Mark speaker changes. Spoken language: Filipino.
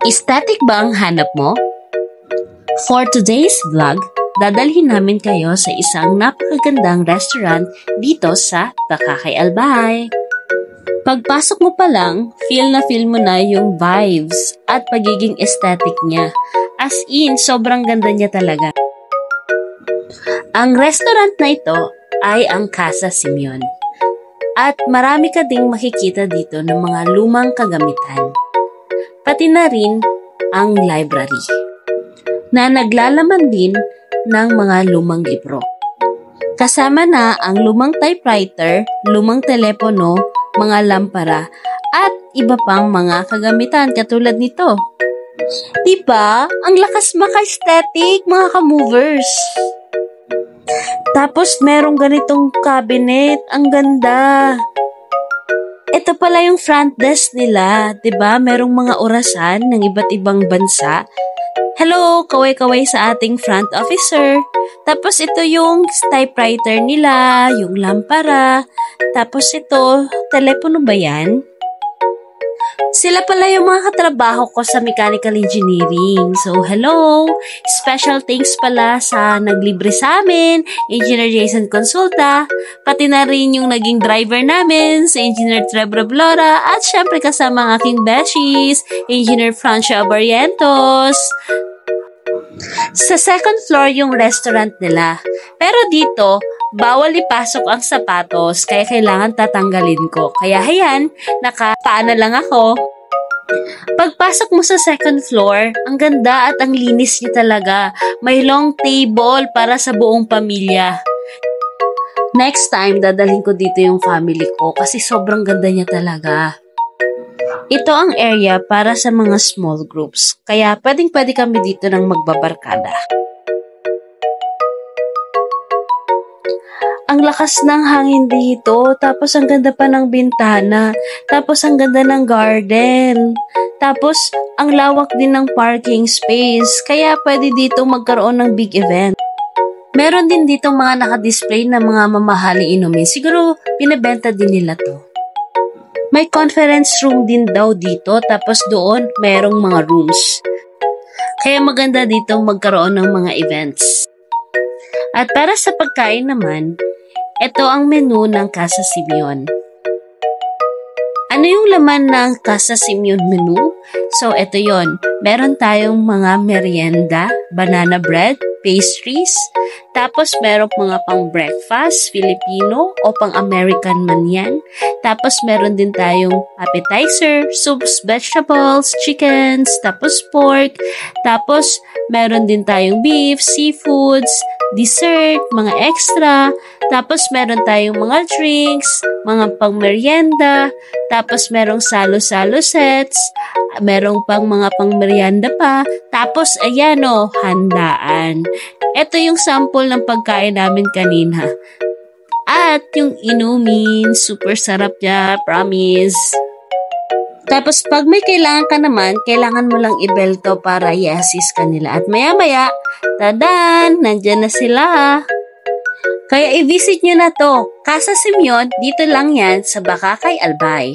Speaker 1: Aesthetic ba ang hanap mo? For today's vlog, dadalhin namin kayo sa isang napakagandang restaurant dito sa Bakakay Albay. Pagpasok mo pa lang, feel na feel mo na yung vibes at pagiging aesthetic niya. As in, sobrang ganda niya talaga. Ang restaurant na ito ay ang Casa Simeon. At marami ka ding makikita dito ng mga lumang kagamitan. Pati na rin ang library na naglalaman din ng mga lumang libro. Kasama na ang lumang typewriter, lumang telepono, mga lampara, at iba pang mga kagamitan katulad nito. Diba? Ang lakas maka-aesthetic, mga ka-movers. Tapos merong ganitong cabinet, ang ganda. Ito pala yung front desk nila, 'di ba? Merong mga orasan ng iba't ibang bansa. Hello, kaway-kaway sa ating front officer. Tapos ito yung typewriter nila, yung lampara. Tapos ito, telepono ba yan? Sila pala yung mga katrabaho ko sa mechanical engineering. So, hello! Special thanks pala sa naglibre sa amin, Engineer Jason Consulta, pati na rin yung naging driver namin, si Engineer Trevor Blora, at syempre kasama ang aking besties, Engineer Francia Barrientos. Sa second floor yung restaurant nila. Pero dito, bawal ipasok ang sapatos kaya kailangan tatanggalin ko. Kaya hayan, nakapaa na lang ako. Pagpasok mo sa second floor, ang ganda at ang linis niya talaga. May long table para sa buong pamilya. Next time, dadalhin ko dito yung family ko kasi sobrang ganda niya talaga. Ito ang area para sa mga small groups, kaya pwedeng-pwede kami dito ng magbabarkada. Ang lakas ng hangin dito, tapos ang ganda pa ng bintana, tapos ang ganda ng garden, tapos ang lawak din ng parking space, kaya pwede dito magkaroon ng big event. Meron din dito mga nakadisplay na mga mamahaling inumin, siguro pinabenta din nila to. May conference room din daw dito, tapos doon merong mga rooms. Kaya maganda dito magkaroon ng mga events. At para sa pagkain naman, ito ang menu ng Casa Simeon. Ano yung laman ng Casa Simeon menu? So, ito yon. Meron tayong mga merienda, banana bread, pastries, tapos meron mga pang breakfast, Filipino o pang American man yan. Tapos meron din tayong appetizer, soups, vegetables, chickens, tapos pork, tapos meron din tayong beef, seafoods, dessert, mga extra, tapos meron tayong mga drinks, mga pang merienda, tapos merong salo-salo sets, merong pang mga pang merienda pa, tapos ayan o, handaan. Ito yung sample ng pagkain namin kanina. At yung inumin, super sarap niya, promise. Tapos pag may kailangan ka naman, kailangan mo lang ibelto para i-assist ka nila. At maya-maya, tadan, nandyan na sila. Kaya i-visit nyo na to. Casa Simeon, dito lang yan sa Bakakay Albay.